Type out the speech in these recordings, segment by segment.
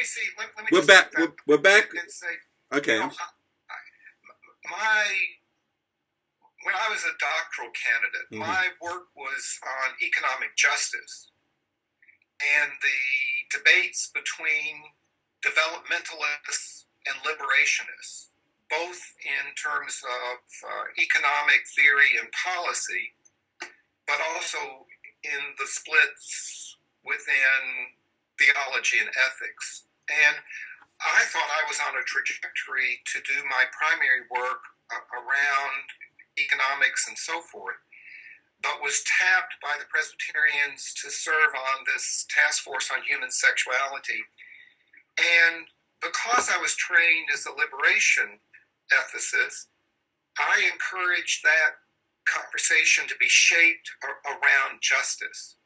see. Let me We're just back. step back We're back. and say, you Okay. know, my when I was a doctoral candidate, Mm-hmm. my work was on economic justice and the debates between developmentalists and liberationists, both in terms of economic theory and policy, but also in the splits within theology and ethics. And I thought I was on a trajectory to do my primary work around economics and so forth, but was tapped by the Presbyterians to serve on this task force on human sexuality. And because I was trained as a liberation ethicist, I encouraged that conversation to be shaped around justice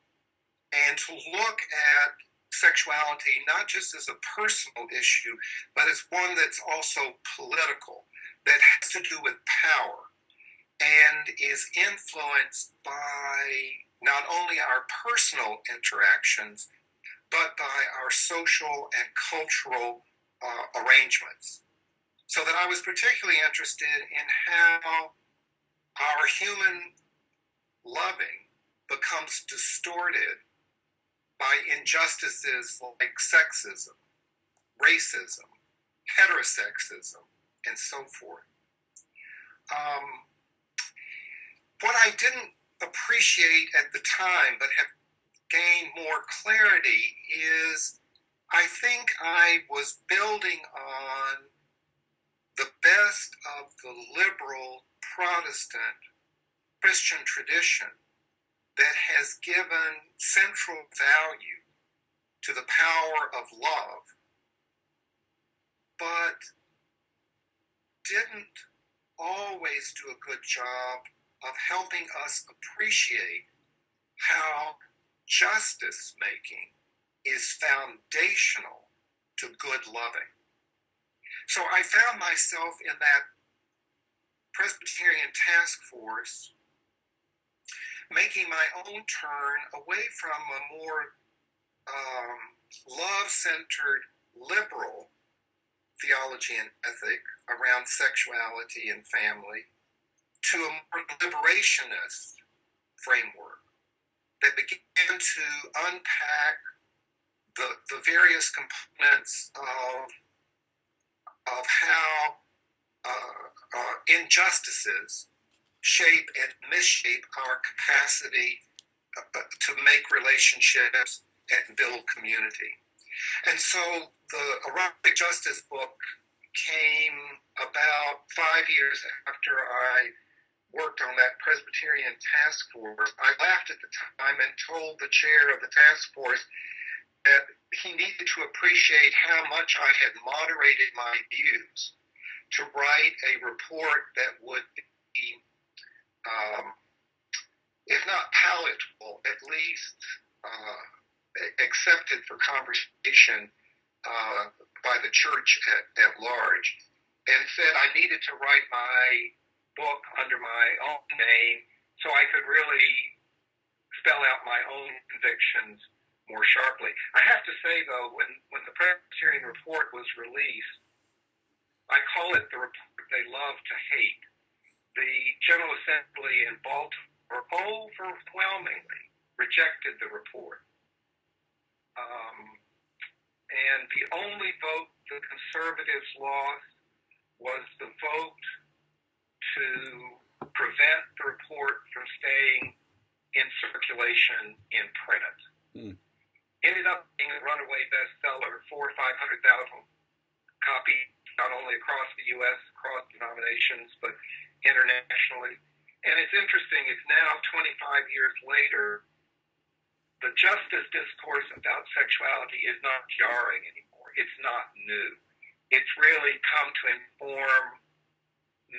and to look at sexuality not just as a personal issue, but as one that's also political, that has to do with power and is influenced by not only our personal interactions, but by our social and cultural arrangements. So that I was particularly interested in how our human loving becomes distorted by injustices like sexism, racism, heterosexism, and so forth. What I didn't appreciate at the time, but have gained more clarity, is I think I was building on the best of the liberal Protestant Christian tradition that has given central value to the power of love, but didn't always do a good job of helping us appreciate how justice making is foundational to good loving. So I found myself in that Presbyterian task force making my own turn away from a more love-centered liberal theology and ethic around sexuality and family to a more liberationist framework that began to unpack the various components of how injustices shape and misshape our capacity to make relationships and build community. And so the Erotic Justice book came about 5 years after I worked on that Presbyterian task force. I laughed at the time and told the chair of the task force that he needed to appreciate how much I had moderated my views to write a report that would be, if not palatable, at least accepted for conversation by the church at large, and said I needed to write my book under my own name so I could really spell out my own convictions more sharply. I have to say, though, when the Presbyterian report was released, I call it the report they love to hate. The General Assembly in Baltimore overwhelmingly rejected the report. And the only vote the conservatives lost was the vote to prevent the report from staying in circulation in print. Ended up being a runaway bestseller, 400,000 or 500,000 copies, not only across the U.S., across denominations, but internationally. And it's interesting, it's now 25 years later, the justice discourse about sexuality is not jarring anymore. It's not new. It's really come to inform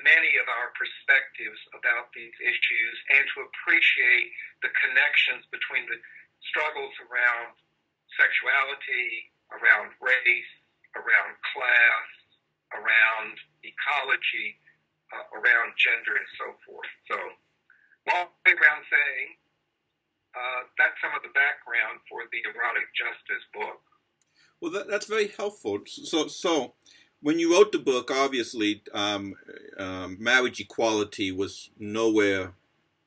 many of our perspectives about these issues and to appreciate the connections between the struggles around sexuality, around race, around class, around ecology, around gender, and so forth. So, long way around saying, that's some of the background for the Erotic Justice book. Well, that's very helpful. So when you wrote the book, obviously, marriage equality was nowhere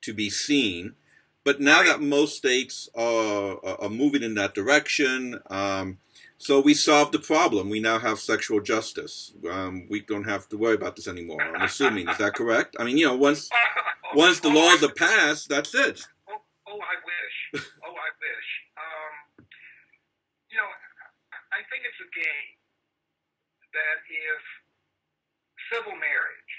to be seen. But now Right. that most states are moving in that direction, so we solved the problem. We now have sexual justice. We don't have to worry about this anymore. I'm assuming, is that correct? I mean, once the Oh, laws are passed, that's it. I wish. Oh, I wish. You know, I think it's a game that if civil marriage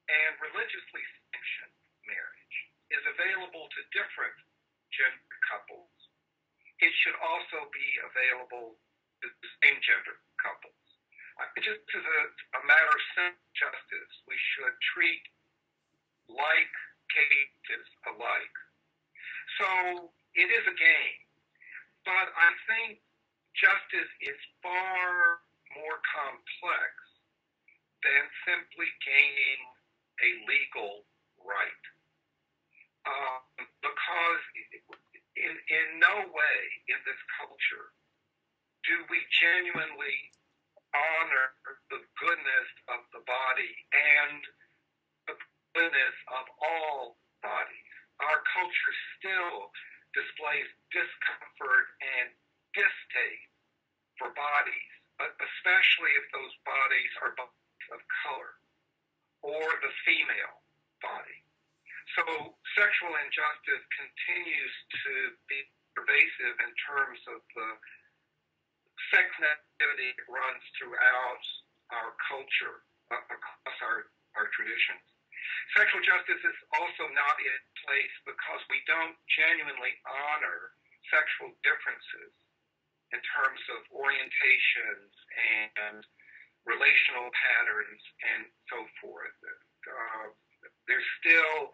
and religiously sanctioned marriage is available to different gender couples, it should also be available to the same gender couples. Just as a matter of simple justice, we should treat like cases alike. So it is a game, but I think justice is far more complex than simply gaining a legal right. Because in no way in this culture do we genuinely honor the goodness of the body and the goodness of all bodies. Our culture still displays discomfort and distaste for bodies, especially if those bodies are bodies of color or the female body. So sexual injustice continues to be pervasive in terms of the sex negativity that runs throughout our culture, across our traditions. Sexual justice is also not in place because we don't genuinely honor sexual differences in terms of orientations and relational patterns and so forth. There's still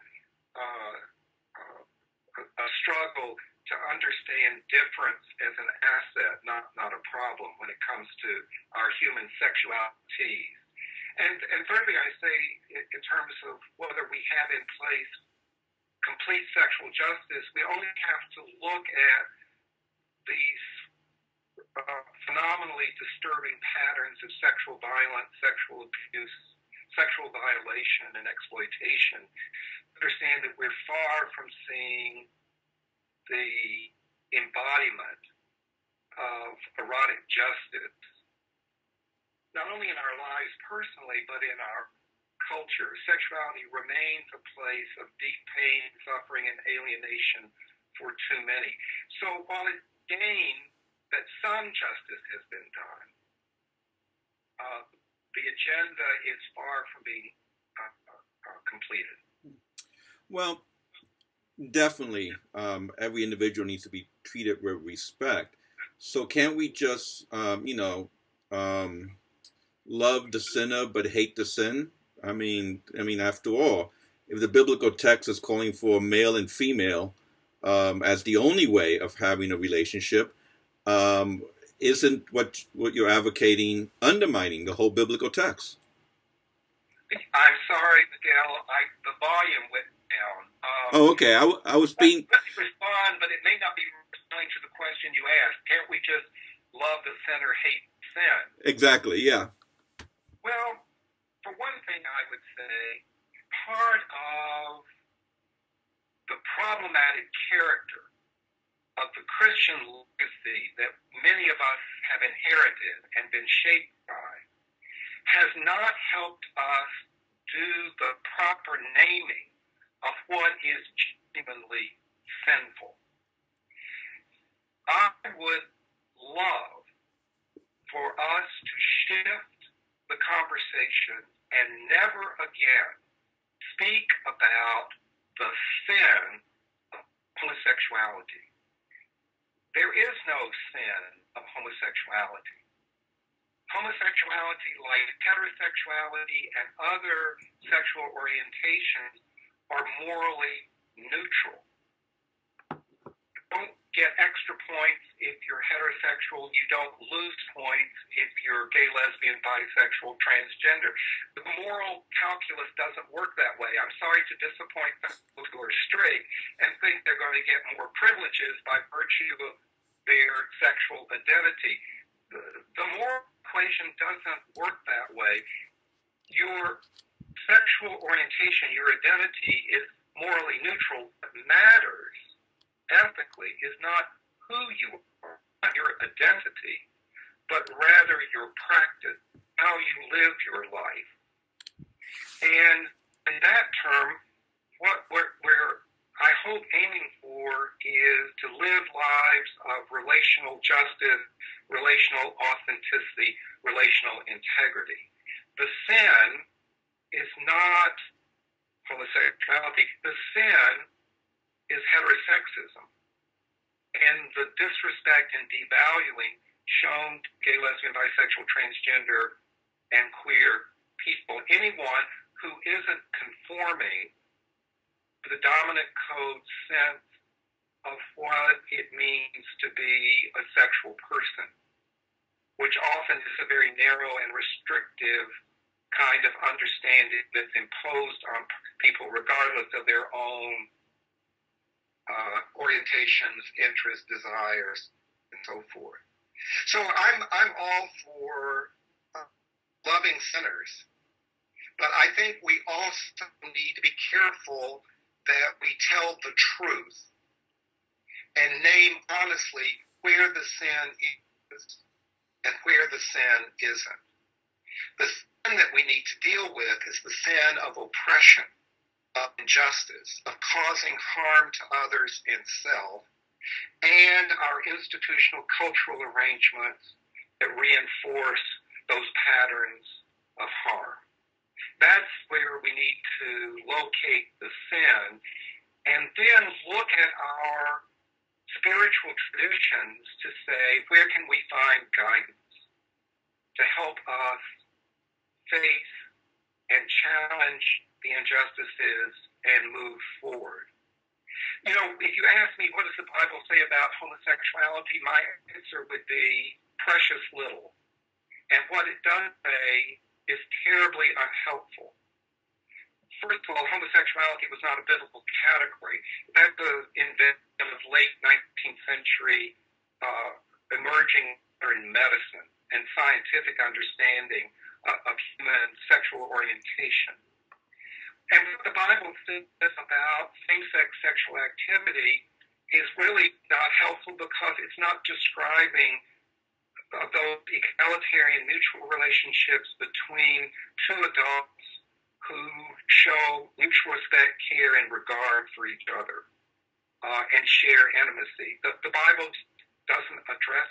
a struggle to understand difference as an asset, not a problem when it comes to our human sexualities. And thirdly, I say in terms of whether we have in place complete sexual justice, we only have to look at these phenomenally disturbing patterns of sexual violence, sexual abuse, sexual violation, and exploitation. Understand that we're far from seeing the embodiment of erotic justice, not only in our lives personally, but in our culture. Sexuality remains a place of deep pain, suffering, and alienation for too many. So while it's gained that some justice has been done, the agenda is far from being completed. Well, definitely, every individual needs to be treated with respect. So can't we just, love the sinner but hate the sin? After all, if the biblical text is calling for male and female as the only way of having a relationship, isn't what you're advocating undermining the whole biblical text? I'm sorry, Miguel. The volume went down. Oh, okay. I was being. Let me respond, but it may not be responding to the question you asked. Can't we just love the sinner, hate sin? Exactly. Yeah. Well, for one thing, I would say part of the problematic character of the Christian legacy that many of us have inherited and been shaped by has not helped us do the proper naming of what is genuinely sinful. I would love for us to shift the conversation and never again speak about the sin of homosexuality. There is no sin of homosexuality. Homosexuality, like heterosexuality and other sexual orientations, are morally neutral. You don't get extra points if you're heterosexual. You don't lose points if you're gay, lesbian, bisexual, transgender. The moral calculus doesn't work that way. I'm sorry to disappoint those who are straight and think they're going to get more privileges by virtue of their sexual identity. The moral equation doesn't work that way. Your sexual orientation, your identity is morally neutral. What matters ethically is not who you are, not your identity, but rather your practice, how you live your life. And in that term, what we're I hope aiming for is to live lives of relational justice, relational authenticity, relational integrity. The sin is not homosexuality. The sin is heterosexism. And the disrespect and devaluing shown to gay, lesbian, bisexual, transgender, and queer people, anyone who isn't conforming to the dominant code sense of what it means to be a sexual person, which often is a very narrow and restrictive kind of understanding that's imposed on people regardless of their own orientations, interests, desires, and so forth. So I'm all for loving sinners, but I think we also need to be careful that we tell the truth and name honestly where the sin is and where the sin isn't. The sin that we need to deal with is the sin of oppression, of injustice, of causing harm to others and self, and our institutional cultural arrangements that reinforce those patterns of harm. That's where we need to locate the sin and then look at our spiritual traditions to say, where can we find guidance to help us face and challenge the injustices and move forward? You know, if you ask me, what does the Bible say about homosexuality, my answer would be precious little. And what it does say is terribly unhelpful. First of all, homosexuality was not a biblical category. That's the invention of late 19th century emerging modern medicine and scientific understanding of human sexual orientation. And what the Bible says about same-sex sexual activity is really not helpful because it's not describing those egalitarian mutual relationships between two adults who show mutual respect, care, and regard for each other and share intimacy. The Bible doesn't address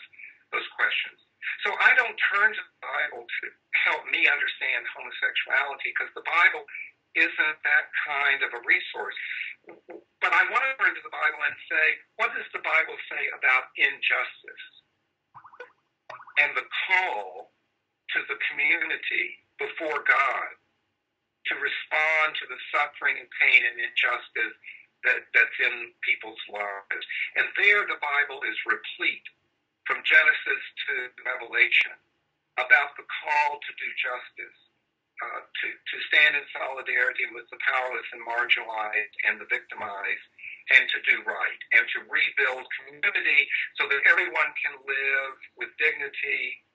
those questions. So I don't turn to the Bible to help me understand homosexuality because the Bible isn't that kind of a resource. But I want to turn to the Bible and say, what does the Bible say about injustice? And the call to the community before God to respond to the suffering and pain and injustice that's in people's lives. And there the Bible is replete, from Genesis to Revelation, about the call to do justice, to stand in solidarity with the powerless and marginalized and the victimized, and to do right, and to rebuild community so that everyone can live with dignity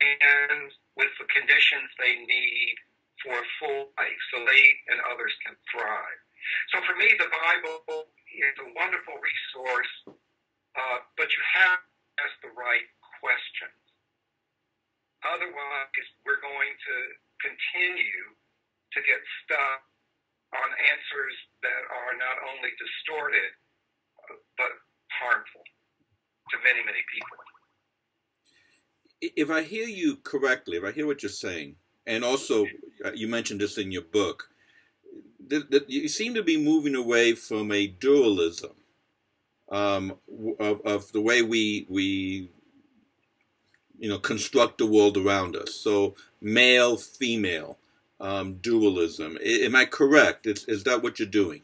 and with the conditions they need for a full life so they and others can thrive. So for me, the Bible is a wonderful resource, but you have to ask the right questions. Otherwise, we're going to continue to get stuck on answers that are not only distorted, but harmful to many, many people. If I hear you correctly, if I hear what you're saying, and also you mentioned this in your book, you seem to be moving away from a dualism of the way we construct the world around us. So male, female, dualism. Am I correct? Is that what you're doing?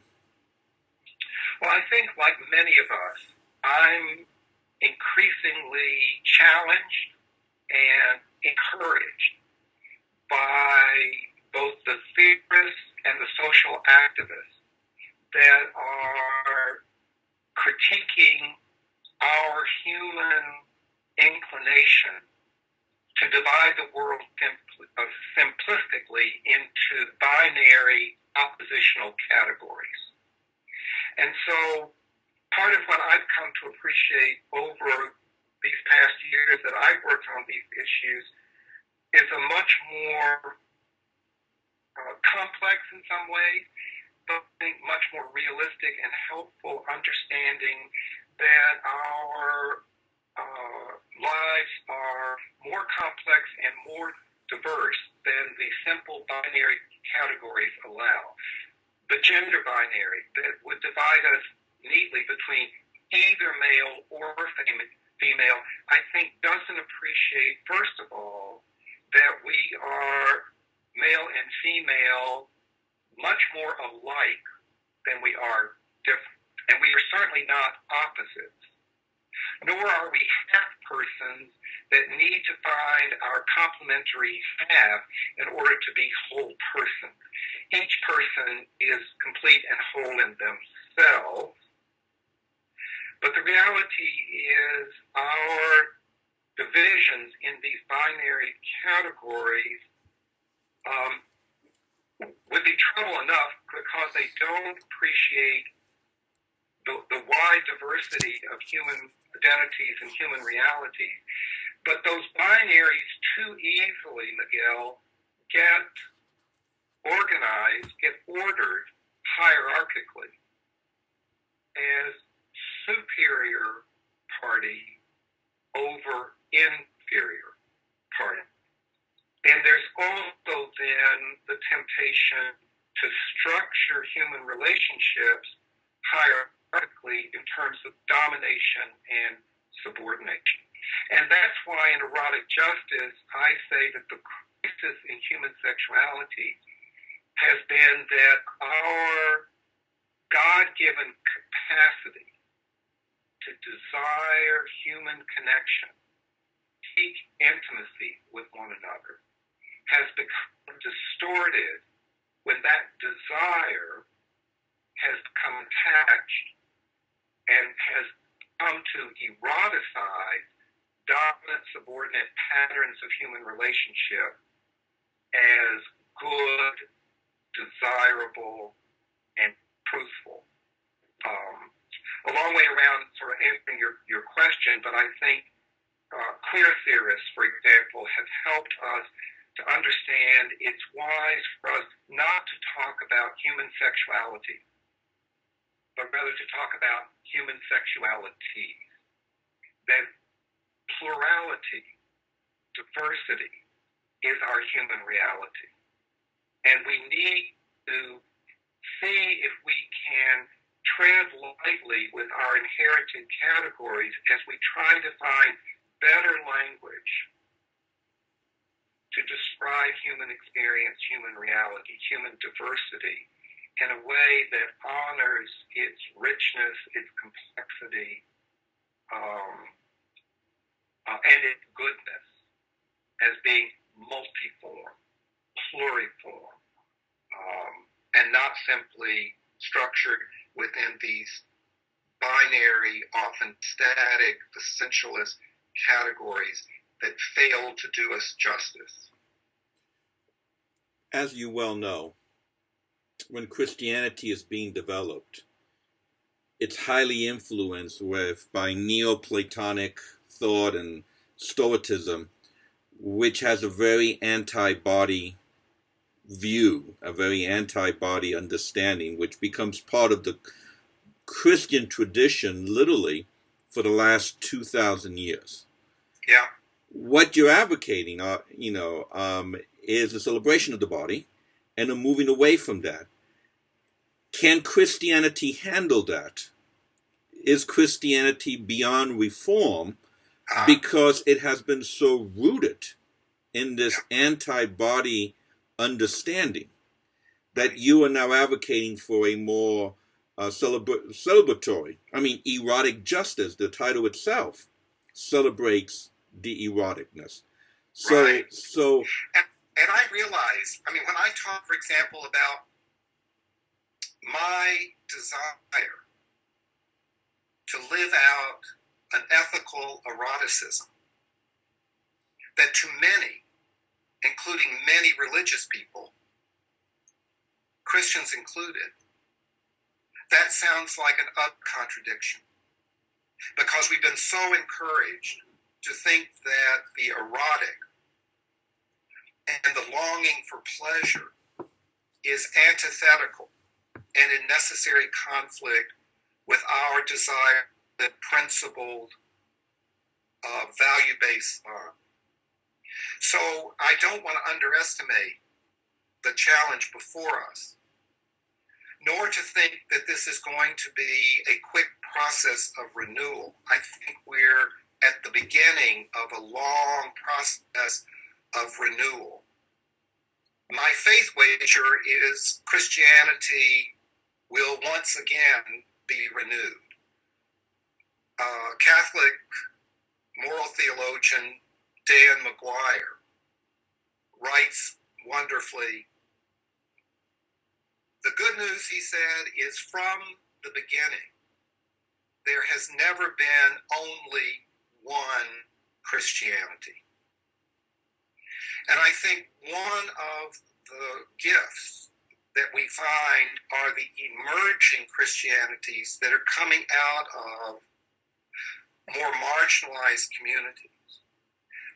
Well, I think like many of us, I'm increasingly challenged and encouraged by both the theorists and the social activists that are critiquing our human inclination to divide the world simplistically into binary oppositional categories. And so part of what I've come to appreciate over these past years that I've worked on these issues is a much more complex in some ways, but I think much more realistic and helpful understanding that our lives are more complex and more diverse than the simple binary categories allow. The gender binary that would divide us neatly between either male or female, I think doesn't appreciate, first of all, that we are male and female much more alike than we are different. And we are certainly not opposites. Nor are we half persons that need to find our complementary half in order to be whole persons. Each person is complete and whole in themselves. But the reality is our divisions in these binary categories would be trouble enough because they don't appreciate the wide diversity of human identities and human realities. But those binaries too easily, Miguel, get organized, get ordered hierarchically as superior party over inferior party. And there's also then the temptation to structure human relationships hierarchically in terms of domination and subordination. And that's why in erotic justice, I say that the crisis in human sexuality has been that our God-given capacity to desire human connection, seek intimacy with one another, has become distorted when that desire has become attached and has come to eroticize dominant subordinate patterns of human relationship as good, desirable, and truthful. A long way around sort of answering your question, but I think queer theorists, for example, have helped us to understand it's wise for us not to talk about human sexuality, but rather to talk about human sexuality. That plurality, diversity, is our human reality. And we need to see if we can tread lightly with our inherited categories as we try to find better language to describe human experience, human reality, human diversity in a way that honors its richness, its complexity, and its goodness as being multiform, pluriform, and not simply structured within these binary, often static, essentialist categories that fail to do us justice. As you well know, when Christianity is being developed, it's highly influenced by Neoplatonic thought and Stoicism, which has a very anti-body view, a very anti-body understanding, which becomes part of the Christian tradition literally for the last 2,000 years. Yeah. What you're advocating, is a celebration of the body and a moving away from that. Can Christianity handle that? Is Christianity beyond reform because it has been so rooted in this anti-body understanding that you are now advocating for a more celebratory, erotic justice? The title itself celebrates the eroticness. Right. And I realize, when I talk, for example, about my desire to live out an ethical eroticism that to many, including many religious people, Christians included, that sounds like an utter contradiction, because we've been so encouraged to think that the erotic and the longing for pleasure is antithetical and in necessary conflict with our desire that principled, value-based love. So I don't want to underestimate the challenge before us, nor to think that this is going to be a quick process of renewal. I think we're at the beginning of a long process of renewal. My faith wager is Christianity will once again be renewed. Catholic moral theologian Dan McGuire writes wonderfully, the good news, he said, is from the beginning, there has never been only one Christianity. And I think one of the gifts that we find are the emerging Christianities that are coming out of more marginalized communities,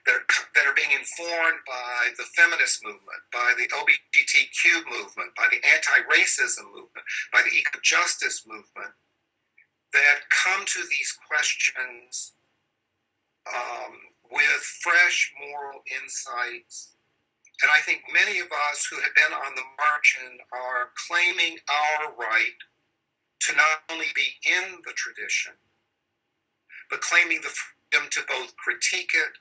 that are being informed by the feminist movement, by the LGBTQ movement, by the anti-racism movement, by the eco-justice movement, that come to these questions with fresh moral insights. And I think many of us who have been on the margin are claiming our right to not only be in the tradition, but claiming the freedom to both critique it,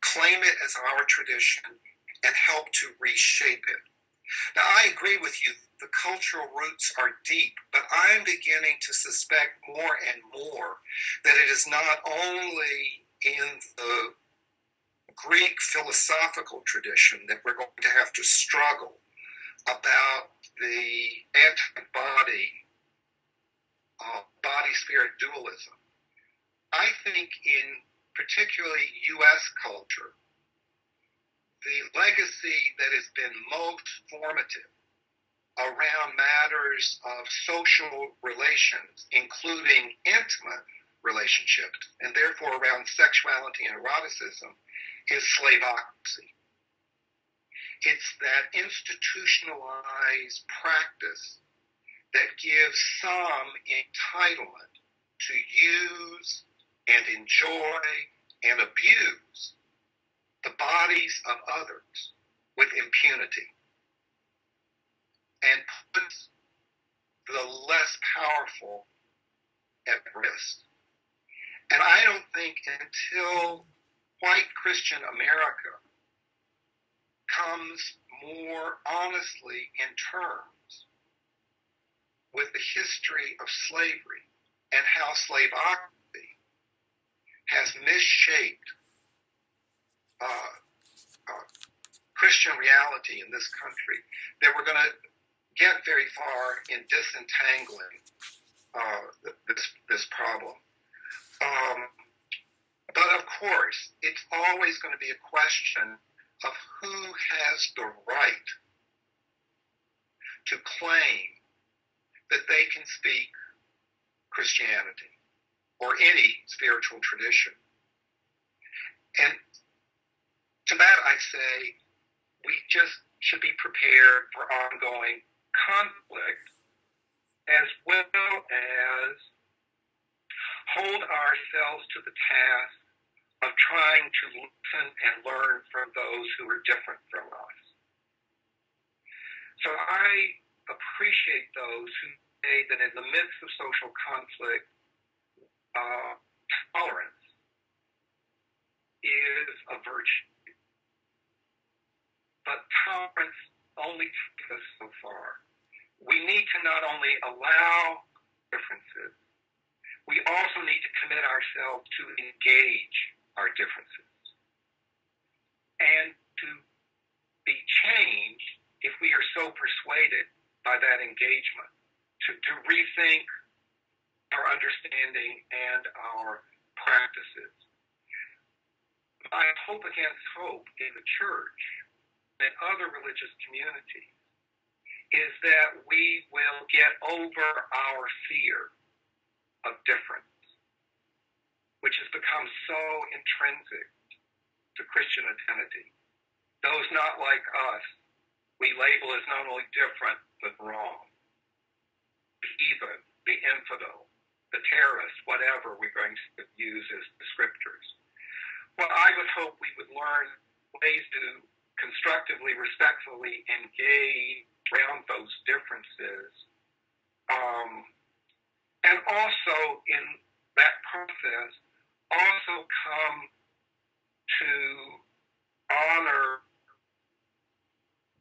claim it as our tradition, and help to reshape it. Now, I agree with you, the cultural roots are deep, but I'm beginning to suspect more and more that it is not only in the Greek philosophical tradition that we're going to have to struggle about the anti-body, body-spirit dualism. I think in particularly U.S. culture, the legacy that has been most formative around matters of social relations, including intimate relationships, and therefore around sexuality and eroticism, is slavocracy. It's that institutionalized practice that gives some entitlement to use and enjoy and abuse the bodies of others with impunity, and puts the less powerful at risk. And I don't think until white Christian America comes more honestly in terms with the history of slavery and how slavocracy has misshaped Christian reality in this country, that we're going to get very far in disentangling this problem. But of course, it's always going to be a question of who has the right to claim that they can speak Christianity or any spiritual tradition. And to that I say, we just should be prepared for ongoing conflict, as well as hold ourselves to the task of trying to listen and learn from those who are different from us. So I appreciate those who say that in the midst of social conflict, tolerance is a virtue. But tolerance only takes us so far. We need to not only allow differences, we also need to commit ourselves to engage our differences and to be changed if we are so persuaded by that engagement, to rethink our understanding and our practices. My hope against hope in the church and other religious communities is that we will get over our fear of difference, which has become so intrinsic to Christian identity. Those not like us, we label as not only different, but wrong. The heathen, the infidel, the terrorist, whatever we're going to use as descriptors. Well, I would hope we would learn ways to constructively, respectfully engage around those differences. And also in that process, also come to honor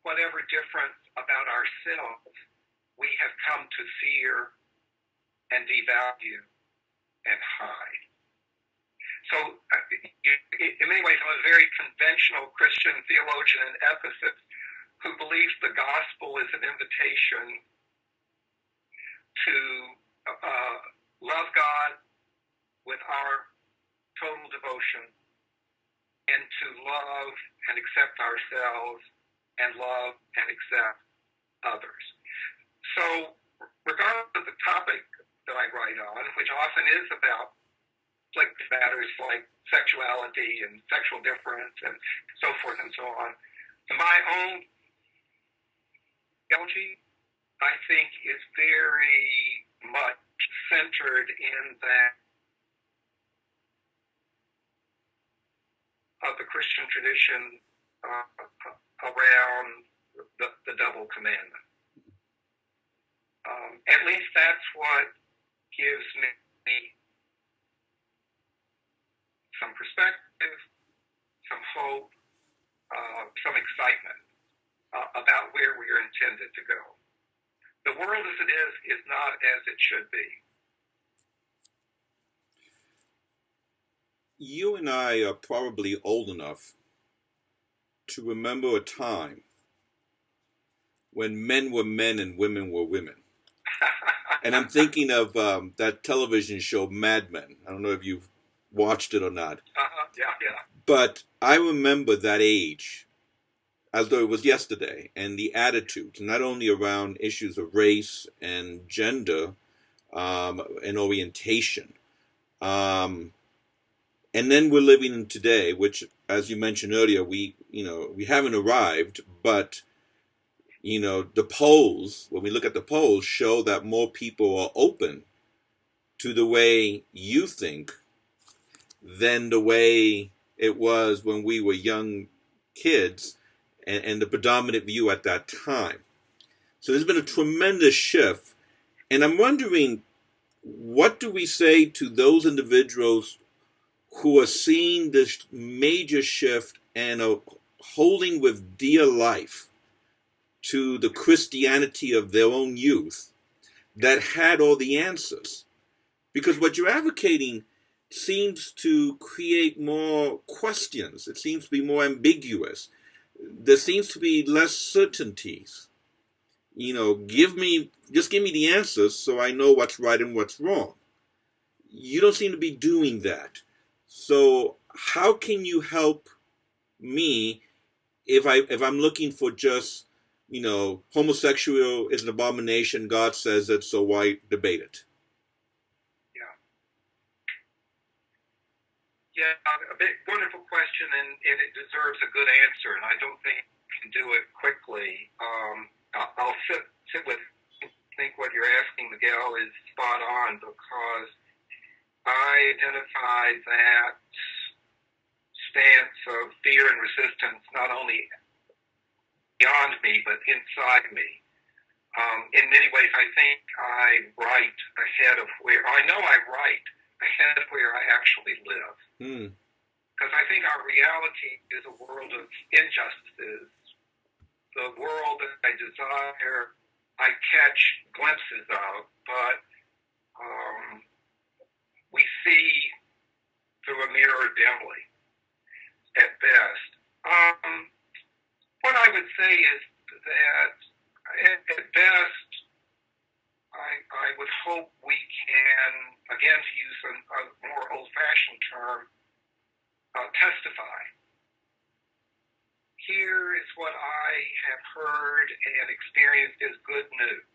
whatever difference about ourselves we have come to fear and devalue and hide. So in many ways, I'm a very conventional Christian theologian and ethicist who believes the gospel is an invitation to love God with our total devotion and to love and accept ourselves and love and accept others. So regardless of the topic that I write on, which often is about matters like sexuality and sexual difference and so forth and so on, my own theology, I think, is very much centered in that of the Christian tradition around the double commandment. At least that's what gives me some perspective, some hope, some excitement about where we are intended to go. The world as it is not as it should be. You and I are probably old enough to remember a time when men were men and women were women. And I'm thinking of that television show Mad Men. I don't know if you've watched it or not. Yeah. But I remember that age as though it was yesterday, and the attitudes, not only around issues of race and gender and orientation. And then we're living in today, which, as you mentioned earlier, we haven't arrived, but the polls, when we look at the polls, show that more people are open to the way you think than the way it was when we were young kids and the predominant view at that time. So there's been a tremendous shift. And I'm wondering, what do we say to those individuals who are seeing this major shift and are holding with dear life to the Christianity of their own youth that had all the answers? Because what you're advocating seems to create more questions. It seems to be more ambiguous. There seems to be less certainties. Give me the answers so I know what's right and what's wrong. You don't seem to be doing that. So how can you help me if I'm looking for just, homosexual is an abomination, God says it, so why debate it? Yeah, a big, wonderful question, and it deserves a good answer, and I don't think I can do it quickly. I'll sit with, think what you're asking, Miguel, is spot on, because I identify that stance of fear and resistance not only beyond me, but inside me. In many ways, I think I write ahead of where, I know I write ahead of where I actually live. Because I think our reality is a world of injustices. The world that I desire, I catch glimpses of, but we see through a mirror dimly, at best. What I would say is that, at best, I would hope we can, again, to use a more old-fashioned term, testify. Here is what I have heard and experienced as good news.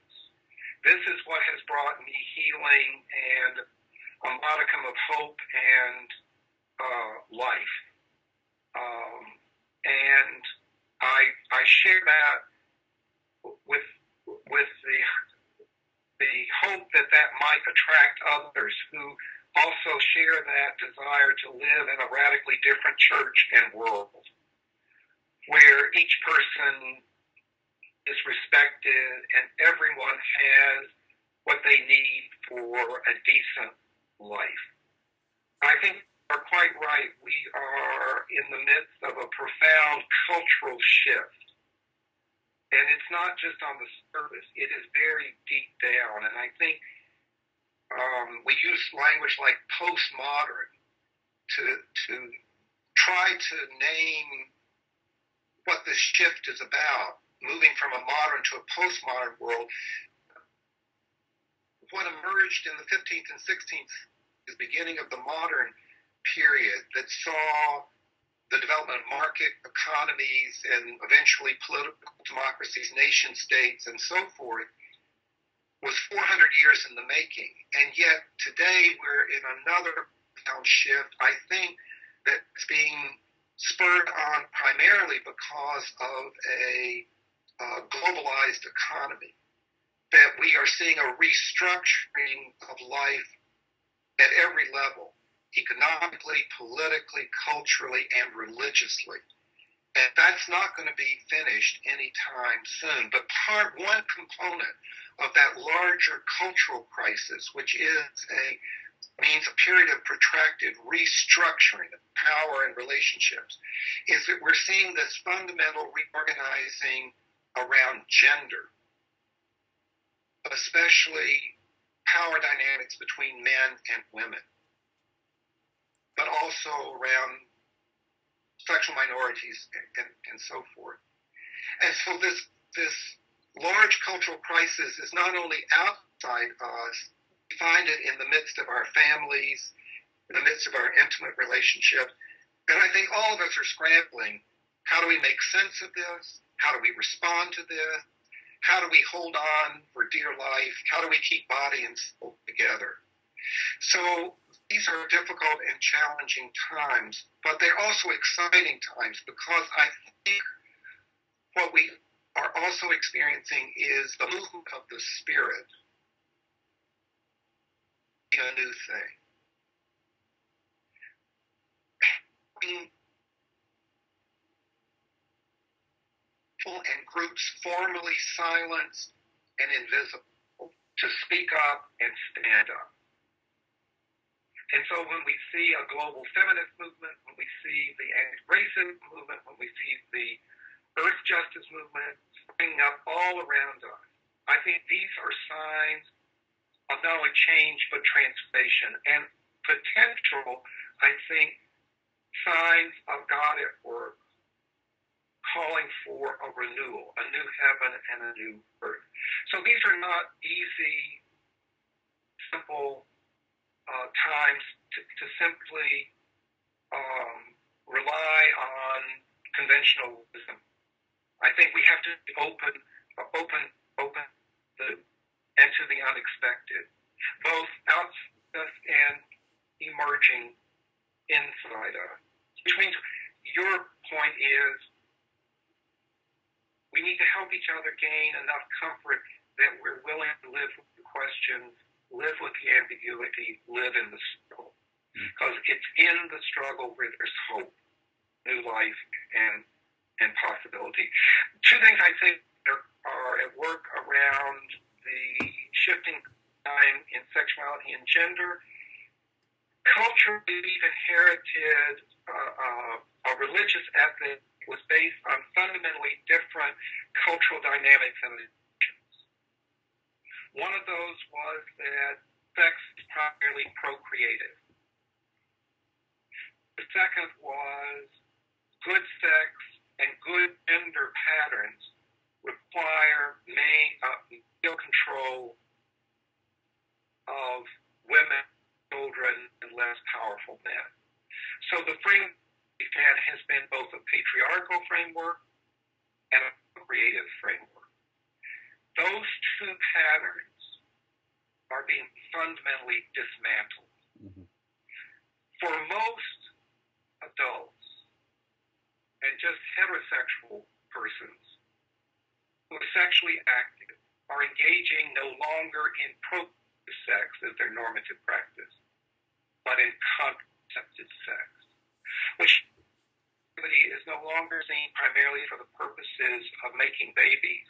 This is what has brought me healing and a modicum of hope and life. And I share that with the hope that might attract others who also share that desire to live in a radically different church and world, where each person is respected and everyone has what they need for a decent life. I think you are quite right. We are in the midst of a profound cultural shift. And it's not just on the surface. It is very deep down. And I think we use language like postmodern to try to name what this shift is about, moving from a modern to a postmodern world. What emerged in the 15th and 16th is the beginning of the modern period that saw the development of market economies and eventually political democracies, nation states, and so forth, was 400 years in the making. And yet today we're in another profound shift. I think that it's being spurred on primarily because of a globalized economy, that we are seeing a restructuring of life at every level, economically, politically, culturally, and religiously. And that's not going to be finished anytime soon. But one component of that larger cultural crisis, which means a period of protracted restructuring of power and relationships, is that we're seeing this fundamental reorganizing around gender, especially power dynamics between men and women, but also around sexual minorities and so forth. And so this large cultural crisis is not only outside us, we find it in the midst of our families, in the midst of our intimate relationships. And I think all of us are scrambling. How do we make sense of this? How do we respond to this? How do we hold on for dear life? How do we keep body and soul together? So these are difficult and challenging times, but they're also exciting times, because I think what we are also experiencing is the movement of the Spirit, a new thing. People and groups formerly silenced and invisible to speak up and stand up. And so when we see a global feminist movement, when we see the anti-racism movement, when we see the earth justice movement springing up all around us, I think these are signs of not only change but transformation and potential, I think, signs of God at work, calling for a renewal, a new heaven and a new earth. So these are not easy, simple times to simply rely on conventional wisdom. I think we have to be open and to the unexpected, both outside us and emerging inside us. Which means your point is we need to help each other gain enough comfort that we're willing to live with the questions, live with the ambiguity, live in the struggle. Because it's in the struggle where there's hope, new life, and possibility. Two things I think are at work around the shifting time in sexuality and gender. Culturally, we've inherited a religious ethic that was based on fundamentally different cultural dynamics and traditions. One of those was that sex is primarily procreative. The second was good sex and good gender patterns require male control of women, children, framework and a creative framework. Those two patterns are being fundamentally dismantled. Mm-hmm. For most adults and just heterosexual persons who are sexually active are engaging no longer in procreative sex as their normative practice, but in contraceptive sex, which is no longer seen primarily for the purposes of making babies,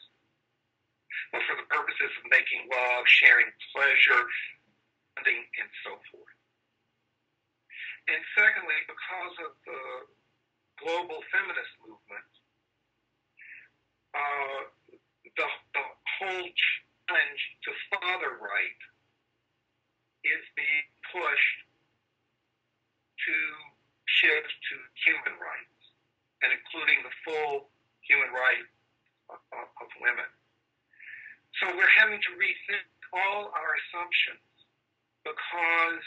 but for the purposes of making love, sharing pleasure, bonding, and so forth. And secondly, because of the global feminist movement, the whole challenge to father right is being pushed to shift to human rights, and including the full human rights of women. So we're having to rethink all our assumptions because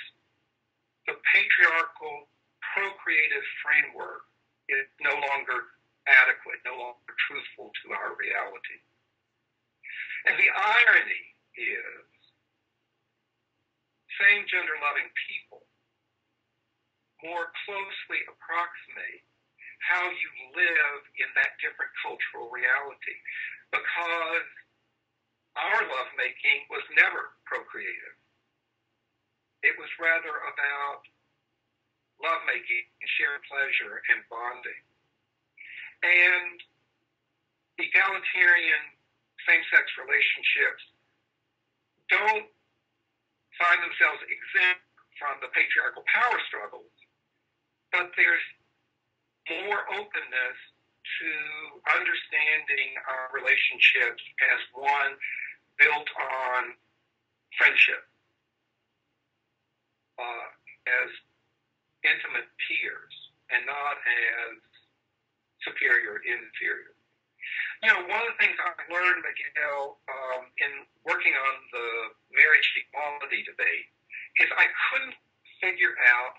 the patriarchal procreative framework is no longer adequate, no longer truthful to our reality. And the irony is same-gender loving people more closely approximate how you live in that different cultural reality, because our lovemaking was never procreative. It was rather about lovemaking, shared pleasure, and bonding. And egalitarian same-sex relationships don't find themselves exempt from the patriarchal power struggles, but there's more openness to understanding our relationships as one built on friendship, as intimate peers, and not as superior, inferior. You know, one of the things I've learned, Miguel, in working on the marriage equality debate is I couldn't figure out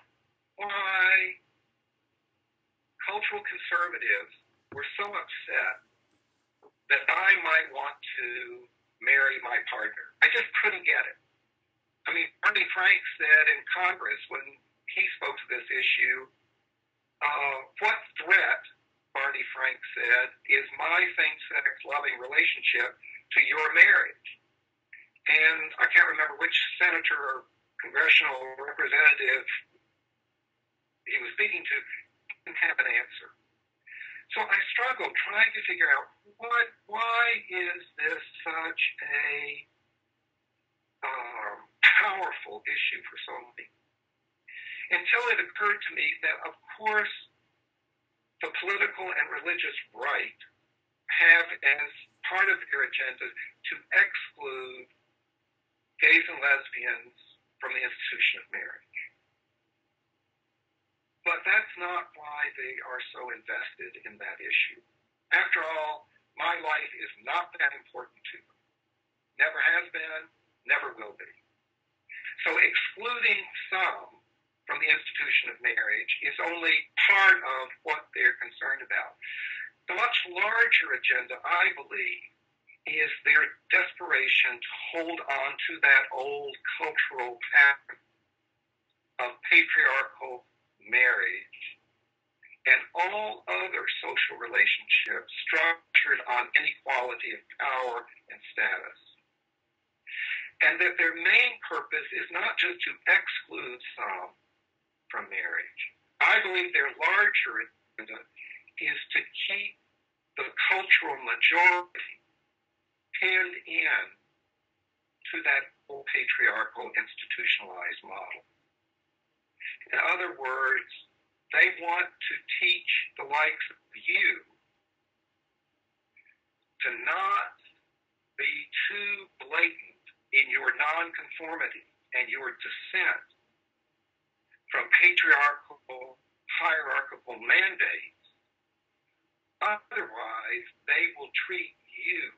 why cultural conservatives were so upset that I might want to marry my partner. I just couldn't get it. I mean, Barney Frank said in Congress when he spoke to this issue, what threat, Barney Frank said, is my same-sex loving relationship to your marriage? And I can't remember which senator or congressional representative he was speaking to, didn't have an answer. So I struggled trying to figure out why is this such a powerful issue for so many, until it occurred to me that, of course, the political and religious right have as part of their agenda to exclude gays and lesbians from the institution of marriage. But that's not why they are so invested in that issue. After all, my life is not that important to them. Never has been, never will be. So excluding some from the institution of marriage is only part of what they're concerned about. The much larger agenda, I believe, is their desperation to hold on to that old cultural pattern of patriarchal marriage and all other social relationships structured on inequality of power and status. And that their main purpose is not just to exclude some from marriage. I believe their larger agenda is to keep the cultural majority pinned in to that old patriarchal institutionalized model. In other words, they want to teach the likes of you to not be too blatant in your nonconformity and your dissent from patriarchal, hierarchical mandates. Otherwise, they will treat you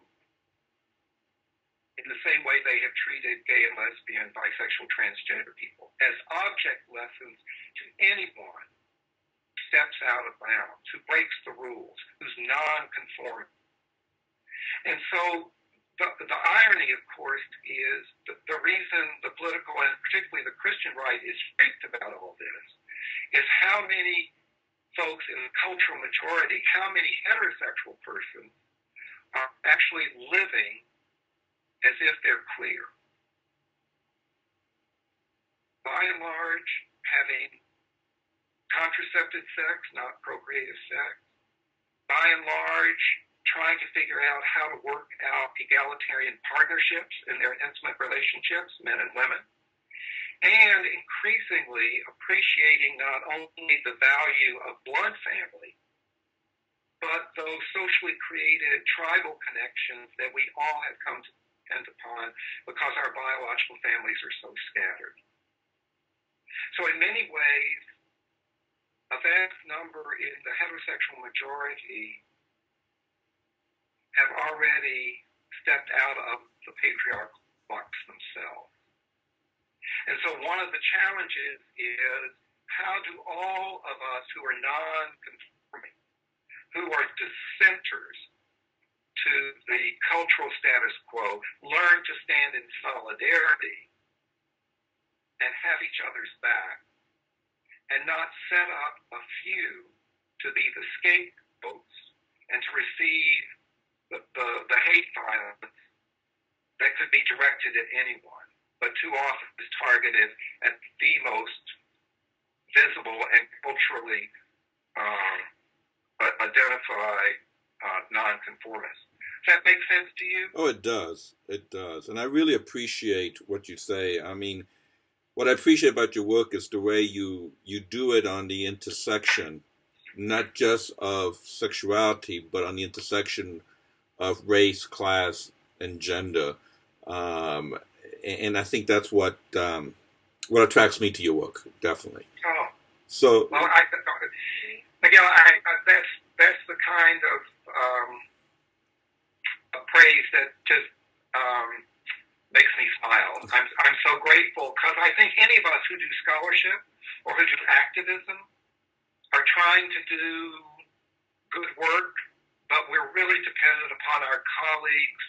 in the same way they have treated gay and lesbian, bisexual, transgender people, as object lessons to anyone steps out of bounds, who breaks the rules, who's non-conforming. And so the irony, of course, is the reason the political and particularly the Christian right is freaked about all this is how many folks in the cultural majority, how many heterosexual persons are actually living as if they're queer. By and large, having contraceptive sex, not procreative sex. By and large, trying to figure out how to work out egalitarian partnerships in their intimate relationships, men and women. And increasingly appreciating not only the value of blood family, but those socially created tribal connections that we all have come to depend upon because our biological families are so scattered. So in many ways, a vast number in the heterosexual majority have already stepped out of the patriarchal box themselves. And so one of the challenges is how do all of us who are non-conforming, who are dissenters to the cultural status quo, learn to stand in solidarity and have each other's back and not set up a few to be the scapegoats and to receive the hate violence that could be directed at anyone, but too often is targeted at the most visible and culturally identified nonconformists. Does that make sense to you? Oh, it does. It does. And I really appreciate what you say. I mean, what I appreciate about your work is the way you do it on the intersection, not just of sexuality, but on the intersection of race, class, and gender. And I think that's what attracts me to your work, definitely. Oh. So, well, Miguel, that's the kind of praise that just makes me smile. I'm so grateful because I think any of us who do scholarship or who do activism are trying to do good work, but we're really dependent upon our colleagues,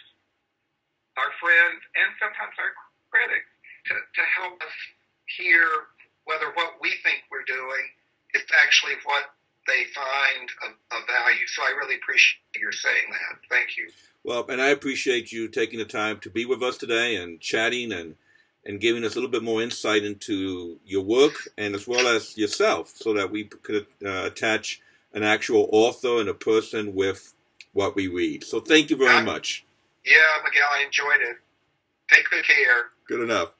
our friends, and sometimes our critics to help us hear whether what we think we're doing is actually what they find of value. So I really appreciate your saying that. Thank you. Well, and I appreciate you taking the time to be with us today and chatting and giving us a little bit more insight into your work and as well as yourself so that we could attach an actual author and a person with what we read. So thank you very much. Yeah, Miguel, I enjoyed it. Take good care. Good enough.